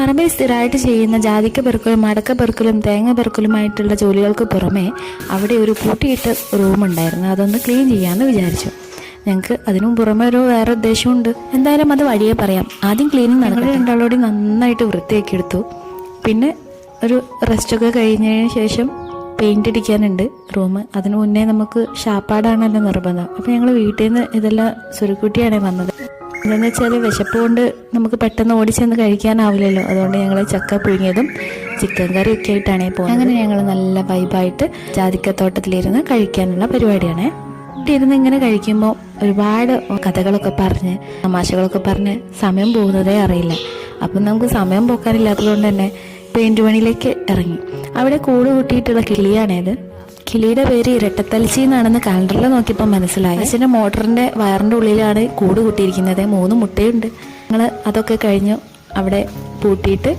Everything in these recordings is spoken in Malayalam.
പറമ്പിൽ സ്ഥിരമായിട്ട് ചെയ്യുന്ന ജാതിക്ക പെറുക്കലും മടക്ക പെറുക്കലും തേങ്ങ പെറുക്കലുമായിട്ടുള്ള ജോലികൾക്ക് പുറമെ അവിടെ ഒരു പൂട്ടിയിട്ട റൂമുണ്ടായിരുന്നു. അതൊന്ന് ക്ലീൻ ചെയ്യാമെന്ന് വിചാരിച്ചു. ഞങ്ങൾക്ക് അതിനും പുറമെ ഒരു വേറെ ഉദ്ദേശമുണ്ട്. എന്തായാലും അത് വഴിയെ പറയാം. ആദ്യം ക്ലീനിങ് ഞങ്ങൾ രണ്ടാളോടി നന്നായിട്ട് വൃത്തിയാക്കി എടുത്തു. പിന്നെ ഒരു റെസ്റ്റൊക്കെ കഴിഞ്ഞതിന് ശേഷം പെയിന്റ് അടിക്കാനുണ്ട് റൂം. അതിനു മുന്നേ നമുക്ക് ഷാപ്പാടാണല്ലോ നിർബന്ധം. അപ്പം ഞങ്ങൾ വീട്ടിൽ നിന്ന് ഇതെല്ലാം സുരുക്കുട്ടിയാണ് വന്നത്. എന്താണെന്ന് വെച്ചാൽ വിശപ്പ് കൊണ്ട് നമുക്ക് പെട്ടെന്ന് ഓടിച്ചെന്ന് കഴിക്കാനാവില്ലല്ലോ. അതുകൊണ്ട് ഞങ്ങൾ ചക്ക പുഴുങ്ങിയതും ചിക്കൻ കറിയൊക്കെ ആയിട്ടാണ് പോകുന്നത്. അങ്ങനെ ഞങ്ങൾ നല്ല വൈബായിട്ട് ജാതിക്കത്തോട്ടത്തിലിരുന്ന് കഴിക്കാനുള്ള പരിപാടിയാണ്. ഇരുന്ന് ഇങ്ങനെ കഴിക്കുമ്പോൾ ഒരുപാട് കഥകളൊക്കെ പറഞ്ഞ് തമാശകളൊക്കെ പറഞ്ഞ് സമയം പോകുന്നതേ അറിയില്ല. അപ്പം നമുക്ക് സമയം പോക്കാനില്ലാത്തത് കൊണ്ട് തന്നെ പെയിന്റ് പണിയിലേക്ക് ഇറങ്ങി. അവിടെ കൂട് കൂട്ടിയിട്ടുള്ള കിളിയാണേത്. കിളിയുടെ പേര് ഇരട്ടത്തലച്ചി എന്നാണെന്ന് കലണ്ടറിൽ നോക്കിയപ്പോൾ മനസ്സിലായി. അച്ഛൻ്റെ മോട്ടറിൻ്റെ വയറിൻ്റെ ഉള്ളിലാണ് കൂട് കൂട്ടിയിരിക്കുന്നത്. 3 മുട്ടയുണ്ട്. ഞങ്ങൾ അതൊക്കെ കഴിഞ്ഞു അവിടെ പൂട്ടിയിട്ട്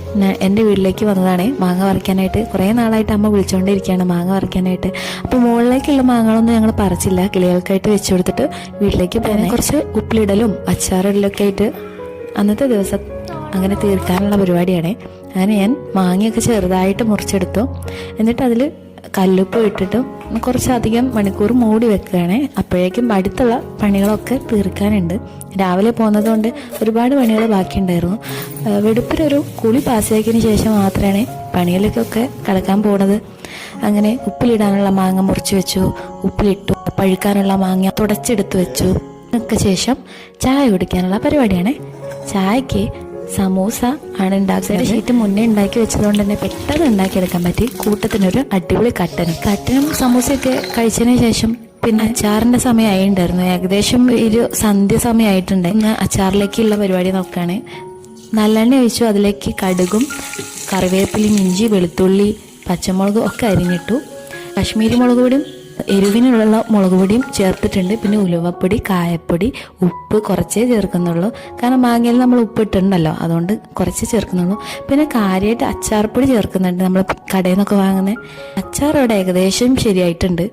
എൻ്റെ വീട്ടിലേക്ക് വന്നതാണ് മാങ്ങ പറിക്കാനായിട്ട്. കുറേ നാളായിട്ട് അമ്മ വിളിച്ചുകൊണ്ടിരിക്കുകയാണ് മാങ്ങ പറിക്കാനായിട്ട്. അപ്പോൾ മുകളിലേക്കുള്ള മാങ്ങകളൊന്നും ഞങ്ങൾ പറിച്ചില്ല. കിളികൾക്കായിട്ട് വെച്ചു കൊടുത്തിട്ട് വീട്ടിലേക്ക് പോകാൻ കുറച്ച് ഉപ്പിലിടലും അച്ചാറിടലൊക്കെ ആയിട്ട് അന്നത്തെ ദിവസം അങ്ങനെ തീർക്കാനുള്ള പരിപാടിയാണ്. അങ്ങനെ ഞാൻ മാങ്ങയൊക്കെ ചെറുതായിട്ട് മുറിച്ചെടുത്തു. എന്നിട്ട് അതിൽ കല്ലുപ്പ് ഇട്ടിട്ട് കുറച്ചധികം മണിക്കൂർ മൂടി വെക്കുകയാണ്. അപ്പോഴേക്കും അടുത്തുള്ള പണികളൊക്കെ തീർക്കാനുണ്ട്. രാവിലെ പോകുന്നത് കൊണ്ട് ഒരുപാട് പണികൾ ബാക്കിയുണ്ടായിരുന്നു. വെടുപ്പിലൊരു കുളി പാസ്സാക്കിയതിന് ശേഷം മാത്രമാണ് പണികളിലേക്കൊക്കെ കിടക്കാൻ പോകുന്നത്. അങ്ങനെ ഉപ്പിലിടാനുള്ള മാങ്ങ മുറിച്ച് വെച്ചു, ഉപ്പിലിട്ടു. പഴുക്കാനുള്ള മാങ്ങ തുടച്ചെടുത്ത് വെച്ചു. ഒക്കെ ശേഷം ചായ കുടിക്കാനുള്ള പരിപാടിയാണ്. ചായക്ക് സമൂസ ആണ് ഉണ്ടാക്കുന്നത്. ഷീറ്റ് മുന്നേ ഉണ്ടാക്കി വെച്ചതുകൊണ്ട് തന്നെ പെട്ടെന്ന് ഉണ്ടാക്കിയെടുക്കാൻ പറ്റി. കൂട്ടത്തിനൊരു അടിപൊളി കട്ടനും സമൂസയൊക്കെ കഴിച്ചതിന് ശേഷം പിന്നെ അച്ചാറിന്റെ സമയമായിട്ടുണ്ടായിരുന്നു. ഏകദേശം ഒരു സന്ധ്യ സമയമായിട്ടുണ്ട്. ഞാൻ അച്ചാറിലേക്കുള്ള പരിപാടി നോക്കുകയാണ്. നല്ലെണ്ണ ഒഴിച്ചു. അതിലേക്ക് കടുകും കറിവേപ്പിലയും ഇഞ്ചി വെളുത്തുള്ളി പച്ചമുളകും ഒക്കെ അരിഞ്ഞിട്ടു. കാശ്മീരി മുളക് പൊടിയും എരിവിനുള്ള മുളക് പൊടിയും ചേർത്തിട്ടുണ്ട്. പിന്നെ ഉലുവപ്പൊടി കായപ്പൊടി ഉപ്പ് കുറച്ചേ ചേർക്കുന്നുള്ളൂ. കാരണം മാങ്ങയിൽ നമ്മൾ ഉപ്പ് ഇട്ടിട്ടുണ്ടല്ലോ, അതുകൊണ്ട് കുറച്ച് ചേർക്കുന്നുള്ളൂ. പിന്നെ കാര്യമായിട്ട് അച്ചാർപ്പൊടി ചേർക്കുന്നുണ്ട്. നമ്മൾ കടയിൽ നിന്നൊക്കെ വാങ്ങുന്ന അച്ചാർ അവിടെ ഏകദേശം ശരിയായിട്ടുണ്ട്.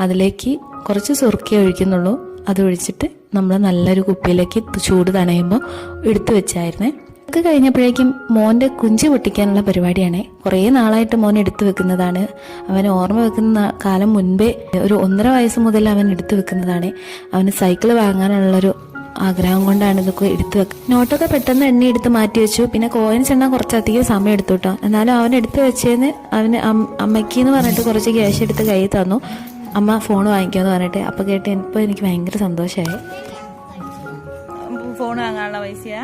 അതിലേക്ക് കുറച്ച് സുർക്കി ഒഴിക്കുന്നുള്ളൂ. അത് ഒഴിച്ചിട്ട് നമ്മൾ നല്ലൊരു കുപ്പിയിലേക്ക് ചൂട് തണയുമ്പോൾ എടുത്തു വെച്ചായിരുന്നേ. ഒക്കെ കഴിഞ്ഞപ്പോഴേക്കും മോൻ്റെ കുഞ്ചി പൊട്ടിക്കാനുള്ള പരിപാടിയാണ്. കുറേ നാളായിട്ട് മോൻ എടുത്തു വെക്കുന്നതാണ്. അവൻ ഓർമ്മ വെക്കുന്ന കാലം മുൻപേ ഒരു 1.5 വയസ്സ് മുതൽ അവൻ എടുത്തു വെക്കുന്നതാണ്. അവന് സൈക്കിൾ വാങ്ങാനുള്ളൊരു ആഗ്രഹം കൊണ്ടാണ് ഇതൊക്കെ എടുത്തു വെക്കുക. നോട്ടൊക്കെ പെട്ടെന്ന് എണ്ണി എടുത്ത് മാറ്റി വെച്ചു. പിന്നെ കോയിൻസ് എണ്ണാൻ കുറച്ചധികം സമയം എടുത്തു കേട്ടോ. എന്നാലും അവൻ എടുത്തു വെച്ചതിന് അവന് അമ്മയ്ക്ക് എന്ന് പറഞ്ഞിട്ട് കുറച്ച് ക്യാഷ് എടുത്ത് കയ്യിൽ തന്നു. അമ്മ ഫോൺ വാങ്ങിക്കുമെന്ന് പറഞ്ഞിട്ട്. അപ്പോൾ കേട്ട് ഇപ്പോൾ എനിക്ക് ഭയങ്കര സന്തോഷമായി. ഫോൺ വാങ്ങാനുള്ള പൈസയാ